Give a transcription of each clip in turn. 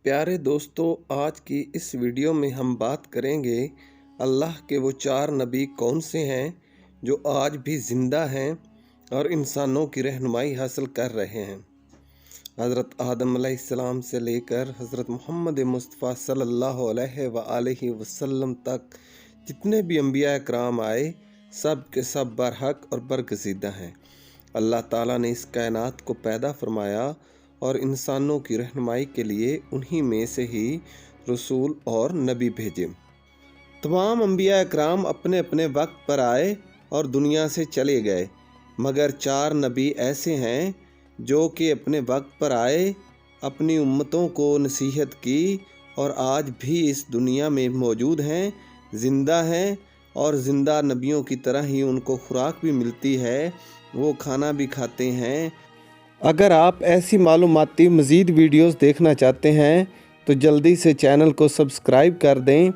پیارے دوستو، آج کی اس ویڈیو میں ہم بات کریں گے اللہ کے وہ 4 نبی کون سے ہیں جو آج بھی زندہ ہیں اور انسانوں کی رہنمائی حاصل کر رہے ہیں۔ حضرت آدم علیہ السلام سے لے کر حضرت محمد مصطفیٰ صلی اللہ علیہ وآلہ وسلم تک جتنے بھی انبیاء اکرام آئے، سب کے سب برحق اور برگزیدہ ہیں۔ اللہ تعالیٰ نے اس کائنات کو پیدا فرمایا اور انسانوں کی رہنمائی کے لیے انہی میں سے ہی رسول اور نبی بھیجے۔ تمام انبیاء اکرام اپنے اپنے وقت پر آئے اور دنیا سے چلے گئے، مگر 4 نبی ایسے ہیں جو کہ اپنے وقت پر آئے، اپنی امتوں کو نصیحت کی اور آج بھی اس دنیا میں موجود ہیں، زندہ ہیں، اور زندہ نبیوں کی طرح ہی ان کو خوراک بھی ملتی ہے، وہ کھانا بھی کھاتے ہیں۔ اگر آپ ایسی معلوماتی مزید ویڈیوز دیکھنا چاہتے ہیں تو جلدی سے چینل کو سبسکرائب کر دیں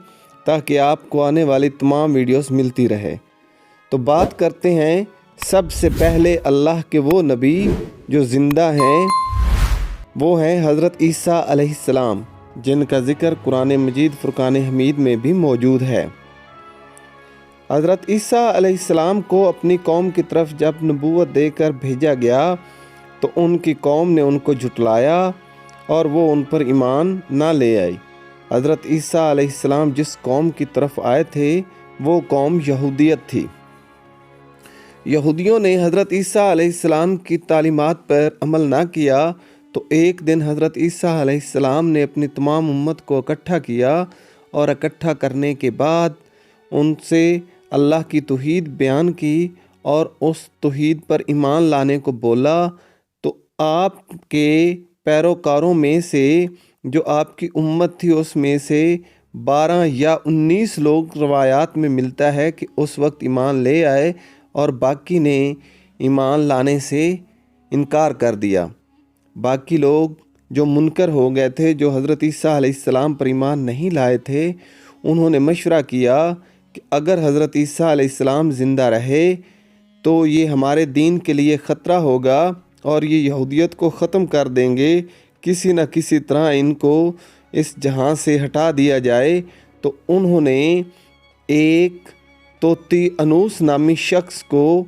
تاکہ آپ کو آنے والی تمام ویڈیوز ملتی رہے۔ تو بات کرتے ہیں سب سے پہلے اللہ کے وہ نبی جو زندہ ہیں، وہ ہیں حضرت عیسیٰ علیہ السلام، جن کا ذکر قرآن مجید فرقان حمید میں بھی موجود ہے۔ حضرت عیسیٰ علیہ السلام کو اپنی قوم کی طرف جب نبوت دے کر بھیجا گیا تو ان کی قوم نے ان کو جھٹلایا اور وہ ان پر ایمان نہ لے آئی۔ حضرت عیسیٰ علیہ السلام جس قوم کی طرف آئے تھے وہ قوم یہودیت تھی۔ یہودیوں نے حضرت عیسیٰ علیہ السلام کی تعلیمات پر عمل نہ کیا تو ایک دن حضرت عیسیٰ علیہ السلام نے اپنی تمام امت کو اکٹھا کیا اور اکٹھا کرنے کے بعد ان سے اللہ کی توحید بیان کی اور اس توحید پر ایمان لانے کو بولا۔ تو آپ کے پیروکاروں میں سے جو آپ کی امت تھی اس میں سے 12 یا 19 لوگ روایات میں ملتا ہے کہ اس وقت ایمان لے آئے اور باقی نے ایمان لانے سے انکار کر دیا۔ باقی لوگ جو منکر ہو گئے تھے، جو حضرت عیسیٰ علیہ السلام پر ایمان نہیں لائے تھے، انہوں نے مشورہ کیا کہ اگر حضرت عیسیٰ علیہ السلام زندہ رہے تو یہ ہمارے دین کے لیے خطرہ ہوگا اور یہ یہودیت کو ختم کر دیں گے، کسی نہ کسی طرح ان کو اس جہاں سے ہٹا دیا جائے۔ تو انہوں نے ایک توتی انوس نامی شخص کو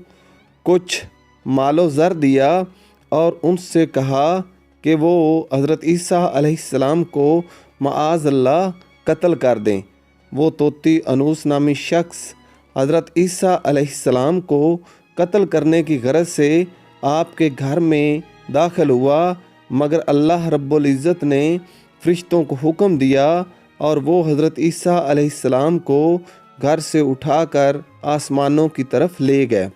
کچھ مال و زر دیا اور ان سے کہا کہ وہ حضرت عیسیٰ علیہ السلام کو معاذ اللہ قتل کر دیں۔ وہ توتی انوس نامی شخص حضرت عیسیٰ علیہ السلام کو قتل کرنے کی غرض سے آپ کے گھر میں داخل ہوا، مگر اللہ رب العزت نے فرشتوں کو حکم دیا اور وہ حضرت عیسیٰ علیہ السلام کو گھر سے اٹھا کر آسمانوں کی طرف لے گئے۔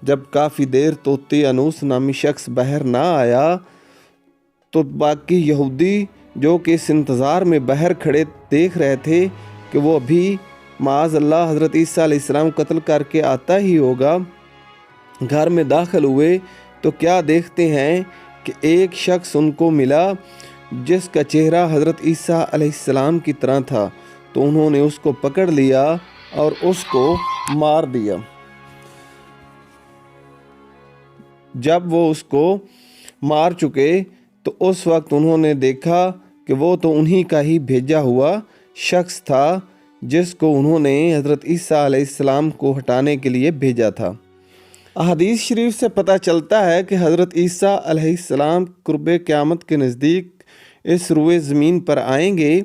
جب کافی دیر توتی انوس نامی شخص باہر نہ آیا تو باقی یہودی جو کہ اس انتظار میں باہر کھڑے دیکھ رہے تھے کہ وہ ابھی معاذ اللہ حضرت عیسیٰ علیہ السلام قتل کر کے آتا ہی ہوگا، گھر میں داخل ہوئے تو کیا دیکھتے ہیں کہ ایک شخص ان کو ملا جس کا چہرہ حضرت عیسیٰ علیہ السلام کی طرح تھا۔ تو انہوں نے اس کو پکڑ لیا اور اس کو مار دیا۔ جب وہ اس کو مار چکے تو اس وقت انہوں نے دیکھا کہ وہ تو انہی کا ہی بھیجا ہوا شخص تھا جس کو انہوں نے حضرت عیسیٰ علیہ السلام کو ہٹانے کے لیے بھیجا تھا۔ احادیث شریف سے پتہ چلتا ہے کہ حضرت عیسیٰ علیہ السلام قرب قیامت کے نزدیک اس روئے زمین پر آئیں گے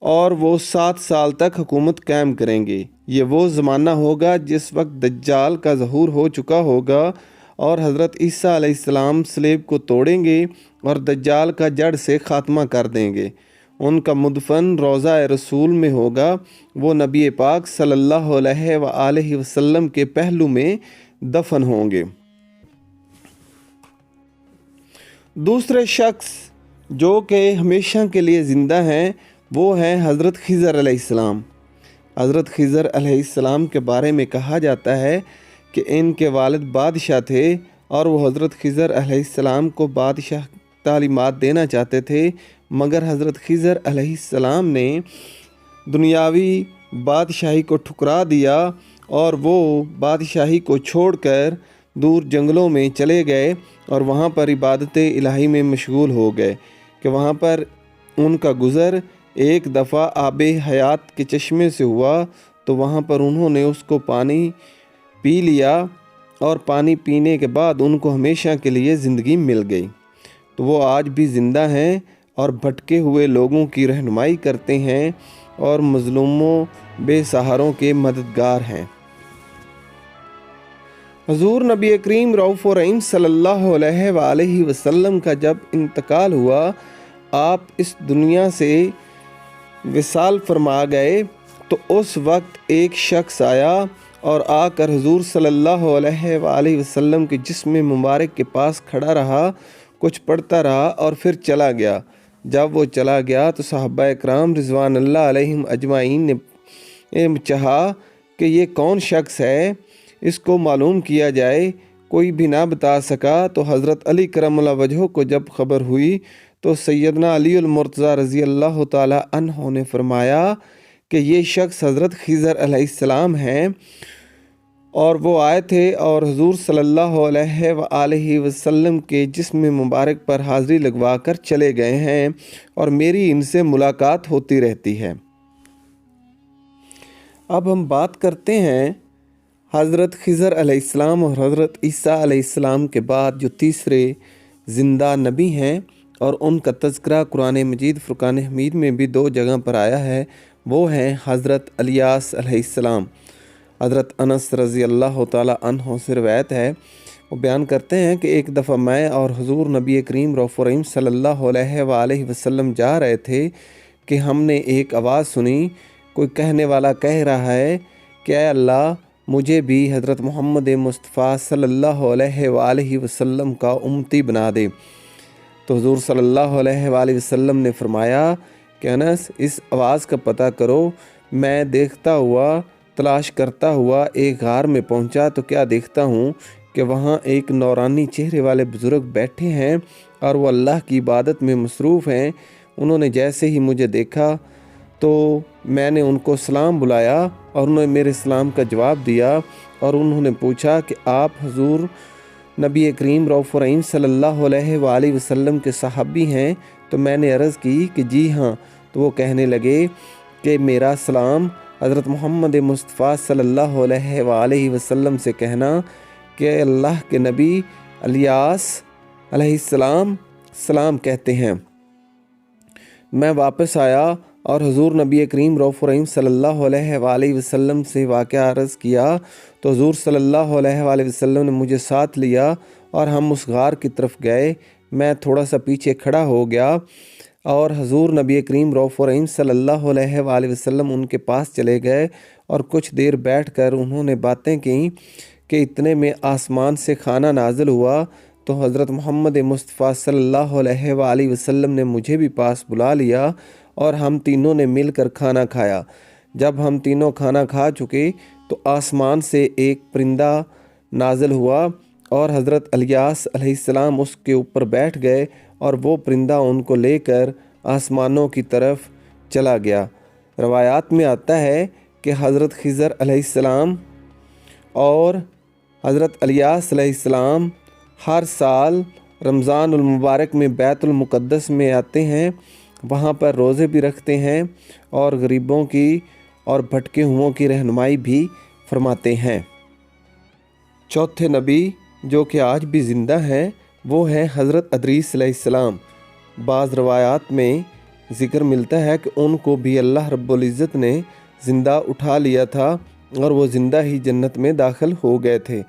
اور وہ 7 سال تک حکومت قائم کریں گے۔ یہ وہ زمانہ ہوگا جس وقت دجال کا ظہور ہو چکا ہوگا اور حضرت عیسیٰ علیہ السلام صلیب کو توڑیں گے اور دجال کا جڑ سے خاتمہ کر دیں گے۔ ان کا مدفن روضہ رسول میں ہوگا، وہ نبی پاک صلی اللہ علیہ وآلہ وسلم کے پہلو میں دفن ہوں گے۔ دوسرے شخص جو کہ ہمیشہ کے لیے زندہ ہیں وہ ہیں حضرت خضر علیہ السلام۔ حضرت خضر علیہ السلام کے بارے میں کہا جاتا ہے کہ ان کے والد بادشاہ تھے اور وہ حضرت خضر علیہ السلام کو بادشاہ تعلیمات دینا چاہتے تھے، مگر حضرت خضر علیہ السلام نے دنیاوی بادشاہی کو ٹھکرا دیا اور وہ بادشاہی کو چھوڑ کر دور جنگلوں میں چلے گئے اور وہاں پر عبادت الہی میں مشغول ہو گئے کہ وہاں پر ان کا گزر ایک دفعہ آب حیات کے چشمے سے ہوا تو وہاں پر انہوں نے اس کو پانی پی لیا اور پانی پینے کے بعد ان کو ہمیشہ کے لیے زندگی مل گئی۔ تو وہ آج بھی زندہ ہیں اور بھٹکے ہوئے لوگوں کی رہنمائی کرتے ہیں اور مظلوموں بے سہاروں کے مددگار ہیں۔ حضور نبی کریم رؤوف رحیم صلی اللہ علیہ وآلہ وسلم کا جب انتقال ہوا، آپ اس دنیا سے وصال فرما گئے، تو اس وقت ایک شخص آیا اور آ کر حضور صلی اللہ علیہ وآلہ وسلم کے جسم مبارک کے پاس کھڑا رہا، کچھ پڑھتا رہا اور پھر چلا گیا۔ جب وہ چلا گیا تو صحابہ اکرام رضوان اللہ علیہم اجمعین نے چاہا کہ یہ کون شخص ہے، اس کو معلوم کیا جائے۔ کوئی بھی نہ بتا سکا، تو حضرت علی کرم اللہ وجہہ کو جب خبر ہوئی تو سیدنا علی المرتضیٰ رضی اللہ تعالی عنہ نے فرمایا کہ یہ شخص حضرت خضر علیہ السلام ہیں، اور وہ آئے تھے اور حضور صلی اللہ علیہ وآلہ وسلم کے جسم مبارک پر حاضری لگوا کر چلے گئے ہیں، اور میری ان سے ملاقات ہوتی رہتی ہے۔ اب ہم بات کرتے ہیں حضرت خضر علیہ السلام اور حضرت عیسیٰ علیہ السلام کے بعد جو تیسرے زندہ نبی ہیں، اور ان کا تذکرہ قرآن مجید فرقان حمید میں بھی 2 جگہ پر آیا ہے۔ وہ ہیں حضرت الیاس علیہ السلام۔ حضرت انس رضی اللہ تعالی عنہ سے روایت ہے، وہ بیان کرتے ہیں کہ ایک دفعہ میں اور حضور نبی کریم رؤوف رحیم صلی اللہ علیہ وآلہ وسلم جا رہے تھے کہ ہم نے ایک آواز سنی، کوئی کہنے والا کہہ رہا ہے کہ اے اللہ، مجھے بھی حضرت محمد مصطفیٰ صلی اللہ علیہ وآلہ وسلم کا امتی بنا دے۔ تو حضور صلی اللہ علیہ وآلہ وسلم نے فرمایا کہ انس، اس آواز کا پتہ کرو۔ میں دیکھتا ہوا، تلاش کرتا ہوا ایک غار میں پہنچا تو کیا دیکھتا ہوں کہ وہاں ایک نورانی چہرے والے بزرگ بیٹھے ہیں اور وہ اللہ کی عبادت میں مصروف ہیں۔ انہوں نے جیسے ہی مجھے دیکھا تو میں نے ان کو سلام بلایا اور انہوں نے میرے سلام کا جواب دیا، اور انہوں نے پوچھا کہ آپ حضور نبی کریم رؤوف رحیم صلی اللہ علیہ وآلہ وسلم کے صحابی ہیں؟ تو میں نے عرض کی کہ جی ہاں۔ تو وہ کہنے لگے کہ میرا سلام حضرت محمد مصطفیٰ صلی اللہ علیہ وآلہ وسلم سے کہنا کہ اللہ کے نبی الیاس علیہ السلام سلام کہتے ہیں۔ میں واپس آیا اور حضور نبی کریم رؤوف رحیم صلی اللہ علیہ وآلہ وسلم سے واقعہ عرض کیا تو حضور صلی اللہ علیہ وآلہ وسلم نے مجھے ساتھ لیا اور ہم اس غار کی طرف گئے۔ میں تھوڑا سا پیچھے کھڑا ہو گیا اور حضور نبی کریم رؤوف رحیم صلی اللہ علیہ وآلہ وسلم ان کے پاس چلے گئے اور کچھ دیر بیٹھ کر انہوں نے باتیں کیں کہ اتنے میں آسمان سے کھانا نازل ہوا تو حضرت محمد مصطفیٰ صلی اللہ علیہ وآلہ وسلم نے مجھے بھی پاس بلا لیا اور ہم تینوں نے مل کر کھانا کھایا۔ جب ہم تینوں کھانا کھا چکے تو آسمان سے ایک پرندہ نازل ہوا اور حضرت الیاس علیہ السلام اس کے اوپر بیٹھ گئے اور وہ پرندہ ان کو لے کر آسمانوں کی طرف چلا گیا۔ روایات میں آتا ہے کہ حضرت خضر علیہ السلام اور حضرت الیاس علیہ السلام ہر سال رمضان المبارک میں بیت المقدس میں آتے ہیں، وہاں پر روزے بھی رکھتے ہیں اور غریبوں کی اور بھٹکے ہوئوں کی رہنمائی بھی فرماتے ہیں۔ چوتھے نبی جو کہ آج بھی زندہ ہیں وہ ہیں حضرت ادریس علیہ السلام۔ بعض روایات میں ذکر ملتا ہے کہ ان کو بھی اللہ رب العزت نے زندہ اٹھا لیا تھا اور وہ زندہ ہی جنت میں داخل ہو گئے تھے،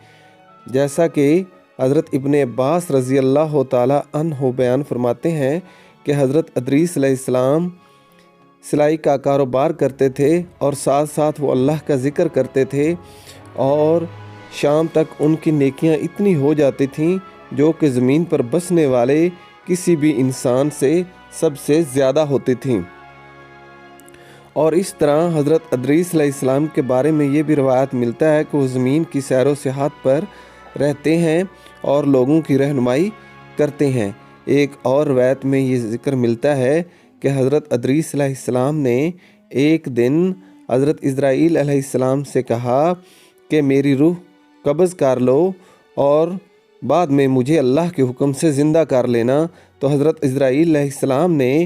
جیسا کہ حضرت ابن عباس رضی اللہ تعالی عنہ بیان فرماتے ہیں کہ حضرت ادریس علیہ السلام سلائی کا کاروبار کرتے تھے اور ساتھ ساتھ وہ اللہ کا ذکر کرتے تھے، اور شام تک ان کی نیکیاں اتنی ہو جاتی تھیں جو کہ زمین پر بسنے والے کسی بھی انسان سے سب سے زیادہ ہوتی تھیں۔ اور اس طرح حضرت ادریس علیہ السلام کے بارے میں یہ بھی روایت ملتا ہے کہ وہ زمین کی سیر و سیاحت پر رہتے ہیں اور لوگوں کی رہنمائی کرتے ہیں۔ ایک اور روایت میں یہ ذکر ملتا ہے کہ حضرت ادریس علیہ السلام نے ایک دن حضرت اسرائیل علیہ السلام سے کہا کہ میری روح قبض کر لو اور بعد میں مجھے اللہ کے حکم سے زندہ کر لینا، تو حضرت اسرائیل علیہ السلام نے